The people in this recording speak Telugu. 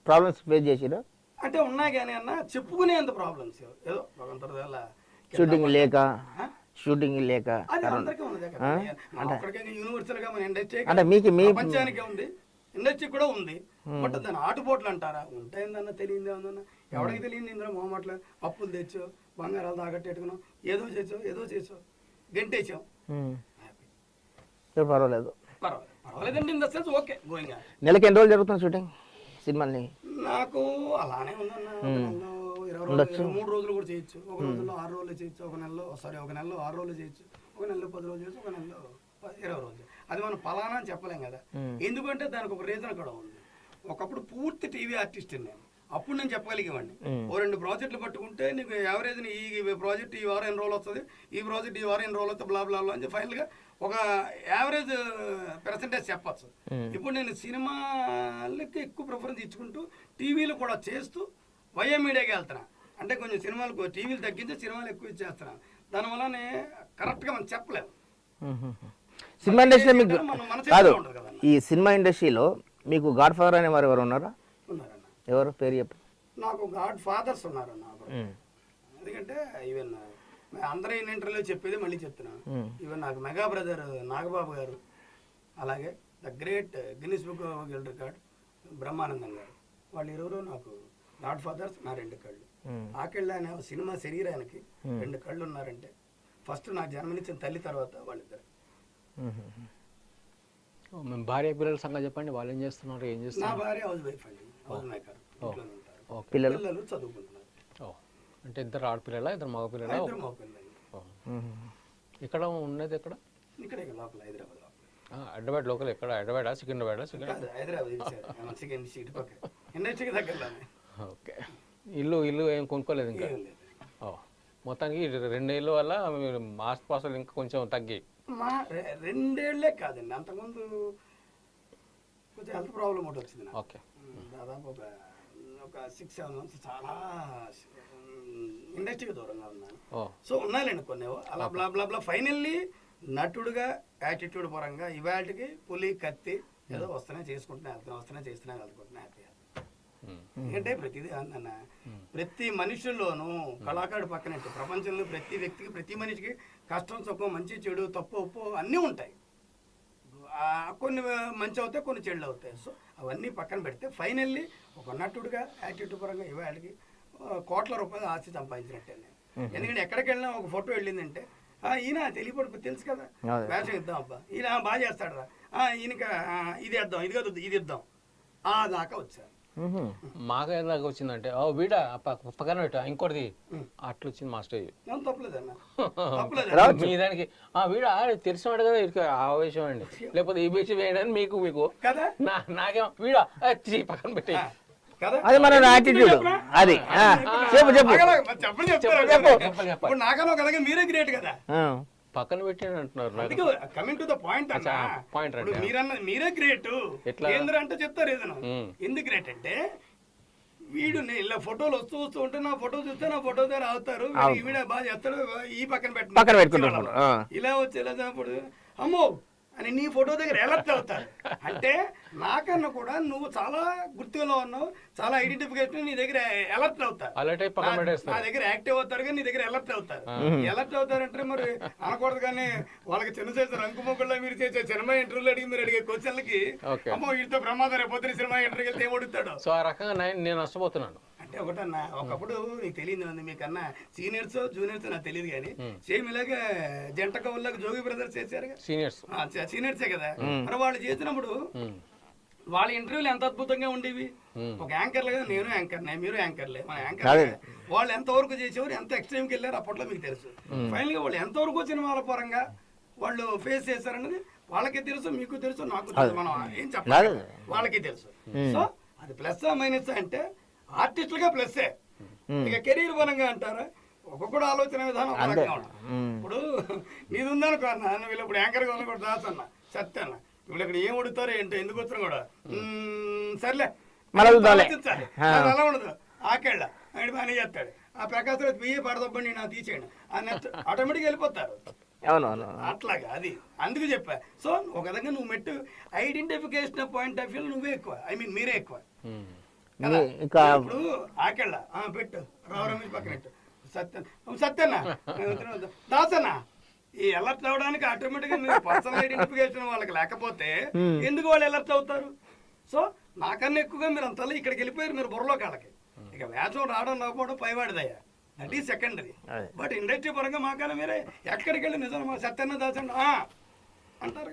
ప్రాబ్లమ్స్ ఫేస్ చేసిరా? అంటే ఉన్నాయి కానీ అన్న చెప్పుకునేంత ప్రాబ్లమ్స్ ఏదో షూటింగ్ లేక అది అందరికీ ఉన్నదే కదా. అక్కడికే యూనివర్సల్ గా మన ఇండస్ట్రీ అంటే మీకు ప్రపంచానికే ఉంది, ఇండస్ట్రీ కూడా ఉంది. బట్ దాని ఆటుపోట్లు అంటారా ఉంటాయిందన్న తెలియదు ఏమన్నా ఎవరికి తెలియదు ఇందులో మొహమాటలు అప్పులు తెచ్చో బంగారాలు తాగట్టెట్టుకున్నాం ఏదో చేసో గంటేసాం పర్వాలేదు పర్వాలేదండి. In the sense okay going. నెలకి ఎన్ని రోజులు జరుగుతుంది షూటింగ్ సినిమాని? నాకు అలానే ఉందన్న. 23 రోజులు కూడా చేయొచ్చు, ఒక రోజుల్లో 6 రోజులు చేయొచ్చు, ఒక నెలలో 6 రోజులు చేయొచ్చు, ఒక నెలలో 10 రోజులు చేయొచ్చు, ఒక నెలలో 20 రోజులు. అది మనం పలానా అని చెప్పలేం కదా. ఎందుకంటే దానికి ఒక రీజన్ కూడా ఉంది. ఒకప్పుడు పూర్తి టీవీ ఆర్టిస్ట్ నేను, అప్పుడు నేను చెప్పగలిగేవాడిని. ఓ 2 ప్రాజెక్టులు పట్టుకుంటే నీకు యావరేజ్ ఈ ప్రాజెక్ట్ ఈ వారం ఎన్ని రోజులు వస్తుంది, ఈ ప్రాజెక్ట్ ఈ వారం ఎన్ని రోజులు వస్తుంది, బ్లా బ్లా బ్లా అని ఫైనల్గా ఒక యావరేజ్ పర్సంటేజ్ చెప్పచ్చు. ఇప్పుడు నేను సినిమాలకి ఎక్కువ ప్రిఫరెన్స్ ఇచ్చుకుంటూ టీవీలు కూడా చేస్తూ వైఏ మీడియాకి వెళ్తున్నా. అంటే కొంచెం సినిమాలకు టీవీలు తగ్గించి సినిమాలు ఎక్కువ ఇచ్చేస్తున్నా. దానివల్లనే కరెక్ట్గా మనం చెప్పలేము. సినిమా ఇండస్ట్రీలో మీకు కాదు, ఈ సినిమా ఇండస్ట్రీలో మీకు గాడ్ ఫాదర్ అనే వారు ఎవరు ఉన్నారా? ఉన్నారన్న. ఎవరు పేరు చెప్పు. నాకు గాడ్ ఫాదర్స్ ఉన్నారన్న. ఎందుకంటే ఈవెన్ అందరూ ఇంటర్వ్యూలో చెప్పేది మళ్ళీ చెప్తున్నాను. ఈవెన్ నాకు మెగా బ్రదర్ నాగబాబు గారు, అలాగే the great Guinness book world record Brahmanandam గారు, వాళ్ళు ఇరువురు నాకు గాడ్ ఫాదర్స్. నా 2 కళ్ళు ఆకెళ్ళ అనే సినిమా శరీరానికి 2 కళ్ళు ఉన్నారంటే ఫస్ట్ నాకు జన్మనిచ్చిన తల్లి తర్వాత వాళ్ళిద్దరు. భార్య పిల్లల సంగతి చెప్పండి. వాళ్ళు ఏం చేస్తున్నారు? నా భార్య హౌస్ వైఫ్ అండి, హౌస్ మేకర్, ఇంట్లోనే ఉంటారు. పిల్లలు చదువుకుంటున్నారు. అంటే 2 ఆడపిల్లలా 2 మగ పిల్లలా? 2 మగ పిల్లలు. ఇక్కడ ఉన్నది ఎక్కడ? ఇక్కడ లోకల్ హైదరాబాద్ లోపల. హైదరాబాద్ లోకల్ ఎక్కడ? హైదరాబాద్ సికింద్రాబాద్? హైదరాబాద్ సీట్ పక్క ఇండస్ట్రీకి దగ్గరలోనే. ఓకే. ఇల్లు ఏం కొనుక్కోలేదు ఇంకా? మొత్తానికి 2 ఏళ్ళ వల్ల ఆస్తిపాస్తులు ఇంకా కొంచెం తగ్గి? 2 ఏళ్లే కాదండి, అంతకుముందు కొంచెం హెల్త్ ప్రాబ్లం ఒకటి వచ్చింది నాకు. ఓకే. దాదాపు ఒక 6-7 మంత్స్ చాలా ఇండస్ట్రీకి దూరంగా ఉన్నాను. సో ఉన్నాయండి కొన్ని అలా బ్లా బ్లా బ్లా. ఫైనల్లీ నటుడుగా యాటిట్యూడ్ పరంగా ఇవాళకి పులి కత్తి ఏదో వస్తూనే చేసుకుంటున్నా వెళ్తున్నా హ్యాపీ. ఎందుకంటే ప్రతిదీ అన్న ప్రతి మనుషుల్లోనూ కళాకారుడు పక్కన ప్రపంచంలో ప్రతి వ్యక్తికి ప్రతి మనిషికి కష్టం సుఖం మంచి చెడు తప్పు ఒప్పు అన్నీ ఉంటాయి. కొన్ని మంచి అవుతాయి, కొన్ని చెడులు అవుతాయి. సో అవన్నీ పక్కన పెడితే ఫైనల్లీ ఒక నటుడుగా యాటిట్యూడ్ పరంగా ఇవాళకి కోట్ల రూపాయలు ఆస్తి సంపాదించినట్టే నేను. ఎందుకంటే ఎక్కడికి వెళ్ళినా ఒక ఫోటో వెళ్ళిందంటే ఈయన తెలియపడి తెలుసు కదా, వేషం ఇద్దాం అబ్బా, ఈయన బాగా చేస్తాడు రా, ఈయనక ఇది ఇద్దాం, ఇది ఇద్దాం, ఆ దాకా వచ్చారు. మాకు ఎలాగ వచ్చిందంటే వీడ పక్కన పెట్టా ఇంకోటిది అట్లా వచ్చింది మా స్టేజ్. మీ దానికి వీడ తెలిసినాడు కదా ఆవేశం అండి, లేకపోతే ఈ బీచ్ వేయడానికి మీకు నాకేమో వీడ పక్కన పెట్టి అది మన యాటిట్యూడ్. అది మీరే గ్రేట్ కదా, పక్కన పెట్టి అంటున్నారు. కమింగ్ టు ద పాయింట్ మీరే గ్రేట్. అంటే చెప్తారు ఏదైనా ఎందుకు గ్రేట్ అంటే వీడు ఇలా ఫోటోలు వస్తూ ఉంటే నా ఫోటో చూస్తే నా ఫోటో దగ్గర అవుతారు, వీడ బాగా చేస్తాడు, ఈ పక్కన పెట్టుకుంటారు. ఇలా వచ్చి ఇలా అప్పుడు అమ్మో అని నీ ఫోటో దగ్గర ఎలర్ట్ అవుతారు. అంటే నాకన్నా కూడా నువ్వు చాలా గుర్తులో ఉన్నావు, చాలా ఐడెంటిఫికేషన్, నీ దగ్గర ఎలర్ట్ అవుతారు. నా దగ్గర యాక్టివ్ అవుతారు కానీ నీ దగ్గర ఎలర్ట్ అవుతారు. ఎలర్ట్ అవుతారంటే మరి అనకూడదు కానీ వాళ్ళకి చిన్న చేస్తారు రంకుమొక్కల్లో మీరు చేసే సినిమా ఇంటర్వ్యూలు అడిగి మీరు అడిగే క్వశ్చన్లకి అమ్మో వీటితో ప్రమాదం రేపు సినిమా ఇంటర్వ్యూకి వెళ్తే ఏమడుగుతాడు. సో ఆ రకంగా నేను నష్టపోతున్నాను. అంటే ఒకటన్నా ఒకప్పుడు నీకు తెలియదు ఉంది, మీకన్నా సీనియర్స్ జూనియర్స్ నాకు తెలియదు కానీ సేమ్ ఇలాగే జంట కవుల్లాగా జోగి బ్రదర్స్ చేశారు, సీనియర్సే కదా. మరి వాళ్ళు చేసినప్పుడు వాళ్ళ ఇంటర్వ్యూలు ఎంత అద్భుతంగా ఉండేవి. ఒక యాంకర్లు కదా, నేను యాంకర్నే, మీరు యాంకర్లే, మన యాంకర్. వాళ్ళు ఎంత వరకు చేసేవారు, ఎంత ఎక్స్ట్రీమ్కి వెళ్ళారు అప్పట్లో మీకు తెలుసు. ఫైనల్ గా వాళ్ళు ఎంతవరకు సినిమాల పరంగా వాళ్ళు ఫేస్ చేశారన్నది వాళ్ళకి తెలుసు, మీకు తెలుసు, నాకు తెలుసు. మనం ఏం చెప్పాలి, వాళ్ళకి తెలుసు. సో అది ప్లస్ మైనస్ అంటే ఆర్టిస్టులుగా ప్లస్సే. ఇక కెరీర్ పరంగా అంటారా ఒక్కొక్కడు ఆలోచన విధానం పరంగా ఉంటాం. ఇప్పుడు నీది ఉందనుకో అన్న, వీళ్ళు ఇప్పుడు యాంకర్గా ఉన్న కూడా దాసన్న సత్య అన్న, ఇప్పుడు ఇక్కడ ఏం ఉడుతారో ఏంటో ఎందుకు వచ్చినా కూడా సర్లే ఆలోచించాలి. అలా ఉండదు, ఆకేళ్ళ ఆయన పని చేస్తాడు, ఆ ప్రకాశ్ రాజ్ బియ్య పడదబ్బండి నా తీసేయండి అన్నట్టు ఆటోమేటిక్గా వెళ్ళిపోతారు. అట్లాగా అది అందుకు చెప్పా. సో ఒక విధంగా నువ్వు మెట్టు ఐడెంటిఫికేషన్ పాయింట్ ఆఫ్ వ్యూ నువ్వే ఎక్కువ, ఐ మీన్ మీరే ఎక్కువ. ఇంకా ఇప్పుడు ఆకెళ్ళ పెట్టు రావు రమేష్ పక్కన పెట్టు సత్యన్న దాసన్న ఈ అలర్ట్ అవడానికి ఆటోమేటిక్ గా మీరు పర్సనల్ ఐడెంటిఫికేషన్ వాళ్ళకి లేకపోతే ఎందుకు వాళ్ళు అలర్ట్ అవుతారు? సో నాకన్నా ఎక్కువగా మీరు అంతలో ఇక్కడికి వెళ్ళిపోయారు మీరు బుర్రలో కాళ్ళకి. ఇక వేషం రావడం రాకపోవడం పైవాడిదయ్యా, that is secondary. But industry పరంగా మాకన్నా మీరే ఎక్కడికి వెళ్ళి నిజం సత్యన్న దాసన్న అంటారు.